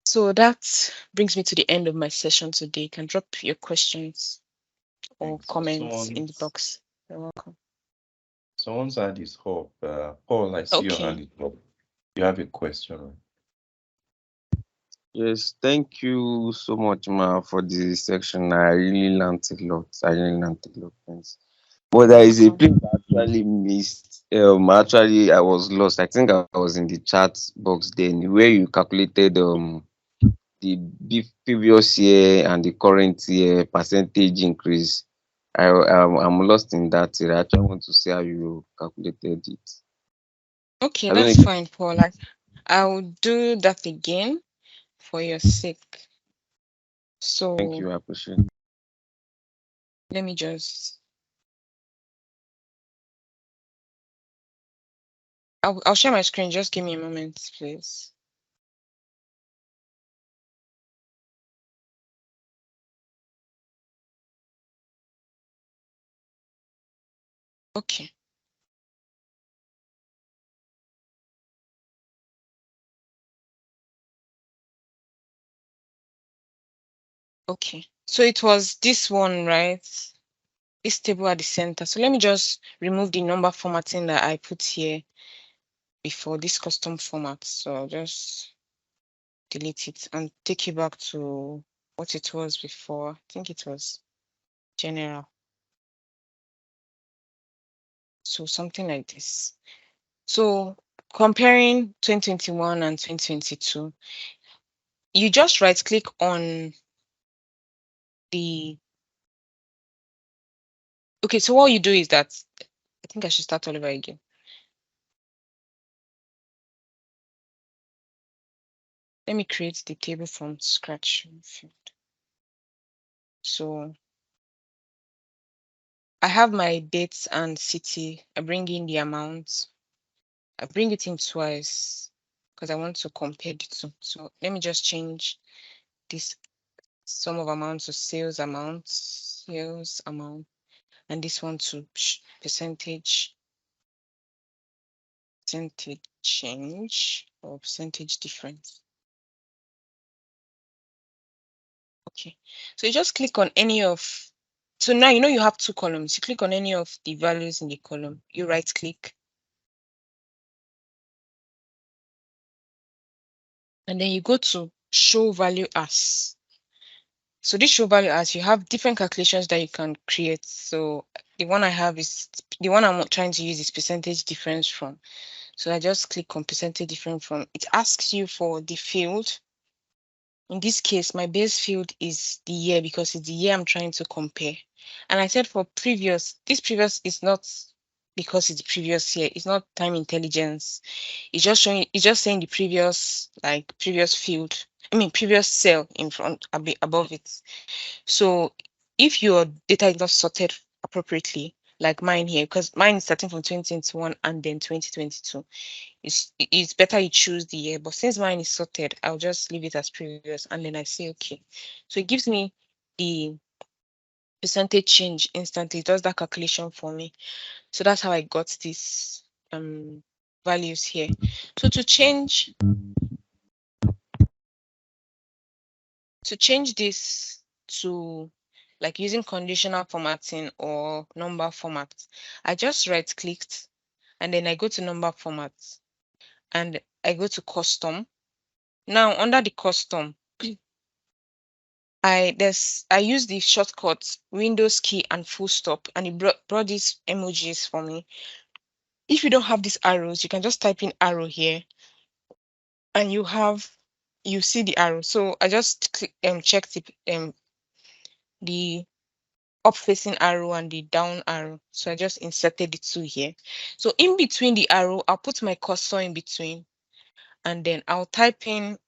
So that brings me to the end of my session today. You can drop your questions or comments in the box. You're welcome. Someone's hand is up. Paul, I see your hand is up. You have a question. Yes, thank you so much, Ma, for the section. I really learned a lot. Thanks. But there is a place I actually missed. Actually, I was lost. I think I was in the chat box then, where you calculated the previous year and the current year percentage increase. I'm lost in that. I actually want to see how you calculated it. Okay, I don't that's know. fine, Paul. I'll do that again for your sake. So Thank you. I appreciate it. let me just. I'll share my screen. Just give me a moment, please. Okay. Okay. So it was this one, right? This table at the center. So let me just remove the number formatting that I put here before, this custom format. So I'll just delete it and take you back to what it was before. I think it was general. So something like this. So comparing 2021 and 2022, you just right click on the, okay, so what you do is that, I think I should start all over again. Let me create the table from scratch. So I have my dates and city. I bring in the amount. I bring it in twice because I want to compare the two. So let me just change this sum of amounts to sales amount, and this one to percentage change or percentage difference. Okay, so you just click on any of, so now you know you have two columns. You click on any of the values in the column, you right click, and then you go to show value as. So this show value as, you have different calculations that you can create. So the one I have is, the one I'm trying to use is percentage difference from. So I just click on percentage difference from. It asks you for the field. In this case, my base field is the year because it's the year I'm trying to compare. And I said for previous, this previous is not because it's the previous year. It's not time intelligence. It's just showing, it's just saying the previous, like previous field. I mean, previous cell in front, above it. So if your data is not sorted appropriately, like mine here, because mine is starting from 2021 and then 2022, it's better you choose the year. But since mine is sorted, I'll just leave it as previous, and then I say okay. So it gives me the percentage change instantly. It does that calculation for me. So that's how I got these values here. So to change this to like using conditional formatting or number format, I just right clicked and then I go to number format and I go to custom. Now under the custom, I use the shortcut Windows key and full stop, and it brought these emojis for me. If you don't have these arrows, you can just type in arrow here and you see the arrow. So I just checked the up facing arrow and the down arrow. So I just inserted the two here. So in between the arrow, I'll put my cursor in between and then I'll type in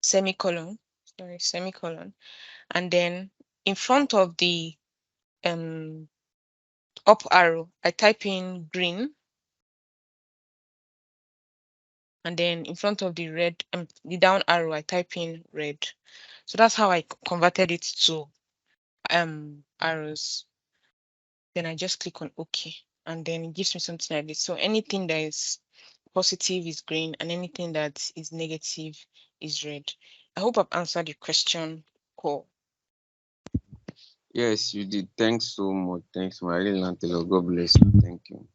semicolon, and then in front of the up arrow, I type in green, and then in front of the red, the down arrow, I type in red. So that's how I converted it to arrows. Then I just click on OK, and then it gives me something like this. So anything that is positive is green, and anything that is negative is red. I hope I've answered your question, Cole. Yes, you did. Thanks so much. Thanks, I really learned a lot. God bless you. Thank you.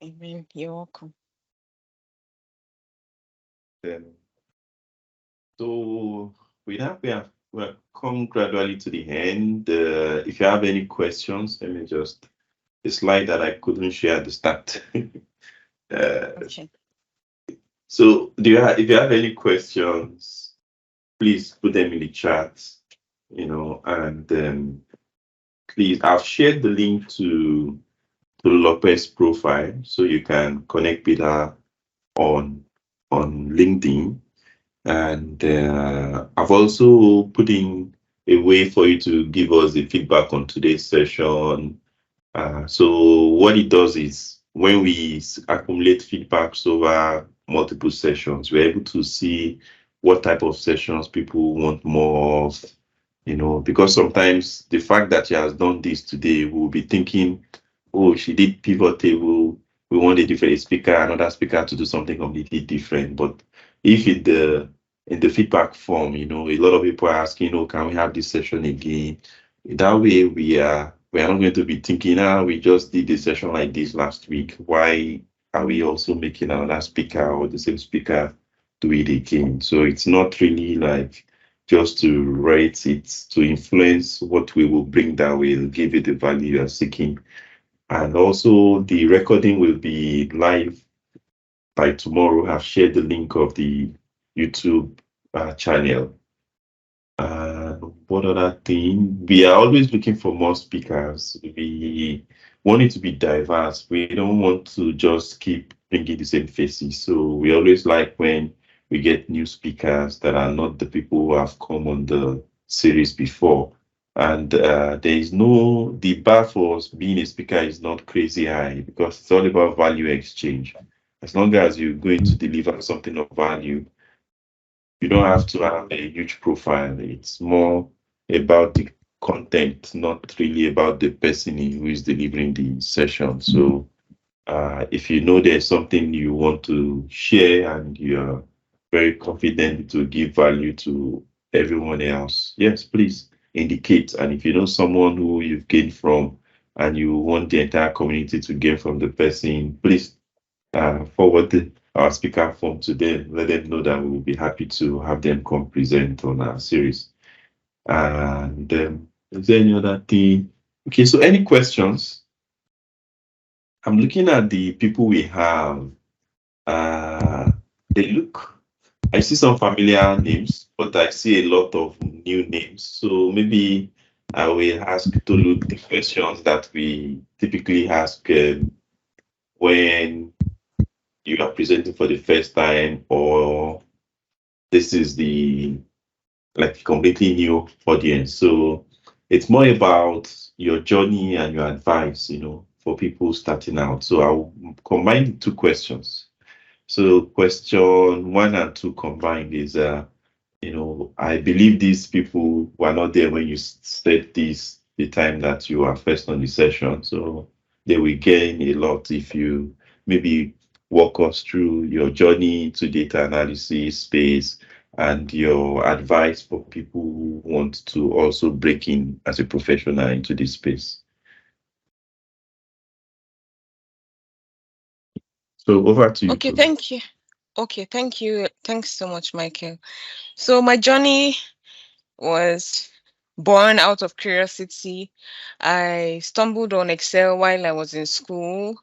Amen. You're welcome. So we have come gradually to the end. If you have any questions, let me just the slide that I couldn't share at the start. Okay. So if you have any questions, please put them in the chat, and please, I've shared the link to Tolulope's profile so you can connect with her on LinkedIn. And I've also put in a way for you to give us the feedback on today's session. So what it does is when we accumulate feedbacks over multiple sessions, we're able to see what type of sessions people want more of, because sometimes the fact that she has done this today, we'll be thinking, oh, she did pivot table, we want a different speaker, another speaker to do something completely different. But if in the feedback form, a lot of people are asking, can we have this session again? That way we are not going to be thinking, we just did a session like this last week. Why are we also making another speaker or the same speaker do it again? So it's not really like just to rate it, to influence what we will bring that will give it the value you are seeking. And also the recording will be live by tomorrow. I've shared the link of the YouTube channel. What other thing? We are always looking for more speakers. We want it to be diverse. We don't want to just keep bringing the same faces. So we always like when we get new speakers that are not the people who have come on the series before. And there is the bar for us being a speaker is not crazy high because it's all about value exchange. As long as you're going to deliver something of value, you don't have to have a huge profile. It's more about the content, not really about the person who is delivering the session. So if you know there's something you want to share and you're very confident to give value to everyone else, yes, please indicate. And if you know someone who you've gained from and you want the entire community to gain from the person, please forward our speaker form to them. Let them know that we will be happy to have them come present on our series. And is there any other thing? Okay, so any questions? I'm looking at the people we have. They look, I see some familiar names, but I see a lot of new names. So maybe I will ask to look the questions that we typically ask when you are presenting for the first time, or this is the like completely new audience. So it's more about your journey and your advice, for people starting out. So I'll combine the two questions. So question one and two combined is, I believe these people were not there when you said this, the time that you are first on the session. So they will gain a lot if you maybe walk us through your journey to data analysis space and your advice for people who want to also break in as a professional into this space. So over to you. Okay, thank you. Okay, thank you. Thanks so much, Michael. So my journey was born out of curiosity. I stumbled on Excel while I was in school,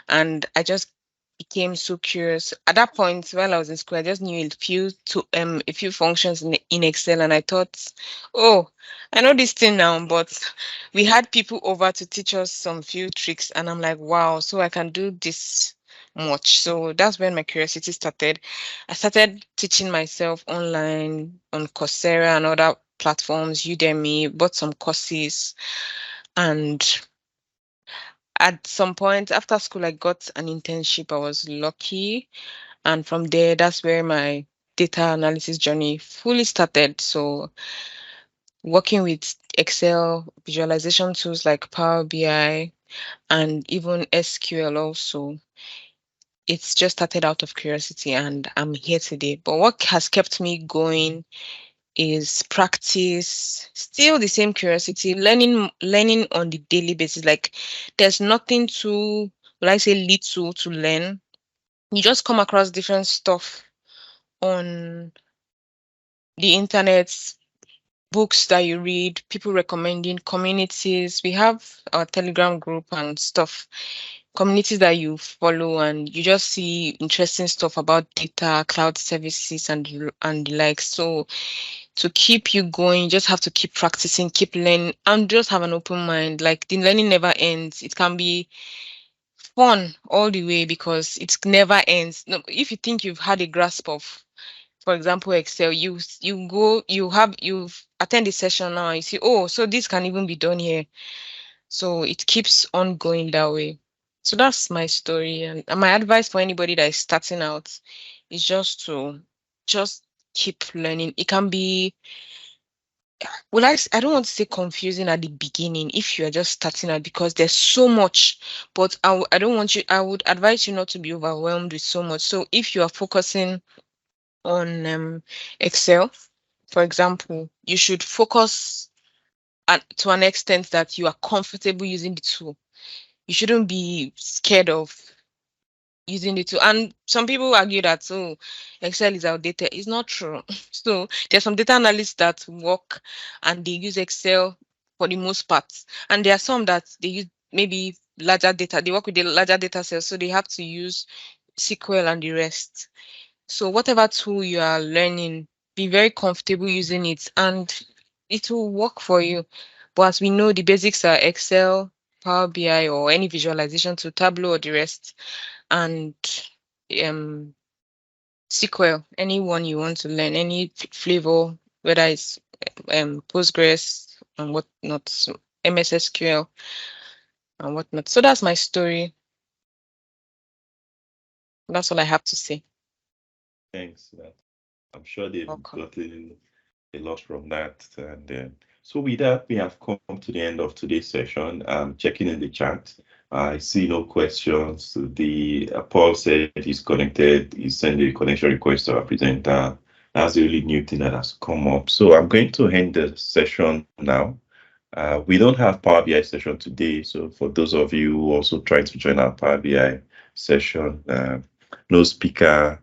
and I just became so curious. At that point, while I was in school, I just knew a few functions in Excel, and I thought, oh, I know this thing now. But we had people over to teach us some few tricks, and I'm like, wow, so I can do this much. So that's when my curiosity started. I started teaching myself online on Coursera and other platforms, Udemy, bought some courses, and at some point after school, I got an internship. I was lucky, and from there, that's where my data analysis journey fully started. So working with Excel visualization tools like Power BI and even SQL also. It's just started out of curiosity and I'm here today. But what has kept me going is practice, still the same curiosity, learning on the daily basis. Like there's nothing too, will I say, little to learn. You just come across different stuff on the internet, books that you read, people recommending, communities. We have our Telegram group and stuff, communities that you follow, and you just see interesting stuff about data, cloud services, and the like. So to keep you going, you just have to keep practicing, keep learning, and just have an open mind. Like the learning never ends. It can be fun all the way because it never ends. No, if you think you've had a grasp of, for example, Excel, you've attend the session now, you see, oh, so this can even be done here. So it keeps on going that way. So that's my story. And my advice for anybody that is starting out is just keep learning. It can be, well, I don't want to say confusing at the beginning if you are just starting out because there's so much, but I don't want you, I would advise you not to be overwhelmed with so much. So if you are focusing on Excel, for example, you should focus to an extent that you are comfortable using the tool. You shouldn't be scared of using the tool. And some people argue that Excel is outdated. It's not true. So there's some data analysts that work and they use Excel for the most part, and there are some that they use maybe larger data. They work with the larger data sets, so they have to use SQL and the rest. So whatever tool you are learning, be very comfortable using it, and it will work for you. But as we know, the basics are Excel, Power BI, or any visualization to Tableau or the rest, and SQL, anyone you want to learn, any flavor, whether it's Postgres and whatnot, MS SQL and whatnot. So that's my story. That's all I have to say. Thanks. I'm sure they've Welcome. gotten a lot from that. And so with that, we have come to the end of today's session. I'm checking in the chat. I see no questions. The Paul said he's connected. He sent a connection request to our presenter. That's the only new thing that has come up. So I'm going to end the session now. We don't have Power BI session today. So for those of you who also try to join our Power BI session, no speaker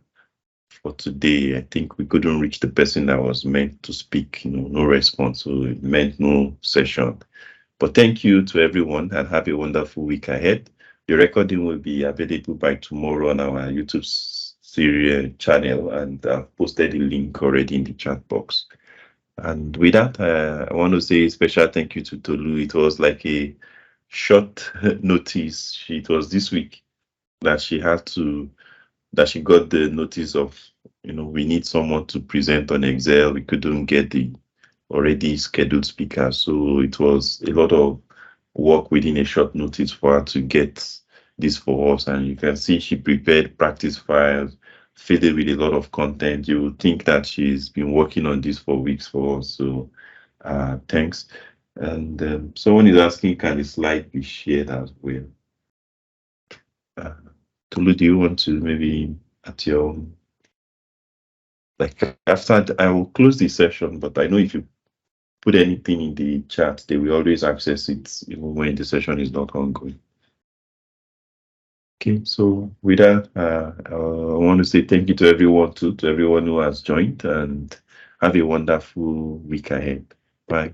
for today. I think we couldn't reach the person that was meant to speak, no response. So it meant no session. But thank you to everyone and have a wonderful week ahead. The recording will be available by tomorrow on our YouTube series channel, and I've posted the link already in the chat box. And with that, I want to say a special thank you to Tolu. It was like a short notice. It was this week that she got the notice of, we need someone to present on Excel. We couldn't get the already scheduled speaker. So it was a lot of work within a short notice for her to get this for us. And you can see she prepared practice files, filled it with a lot of content. You would think that she's been working on this for weeks for us. So thanks. And someone is asking, can the slide be shared as well? Tolu, do you want to maybe at your after I will close the session, but I know if you put anything in the chat, they will always access it even when the session is not ongoing. Okay, so with that, I want to say thank you to everyone, to everyone who has joined, and have a wonderful week ahead. Bye.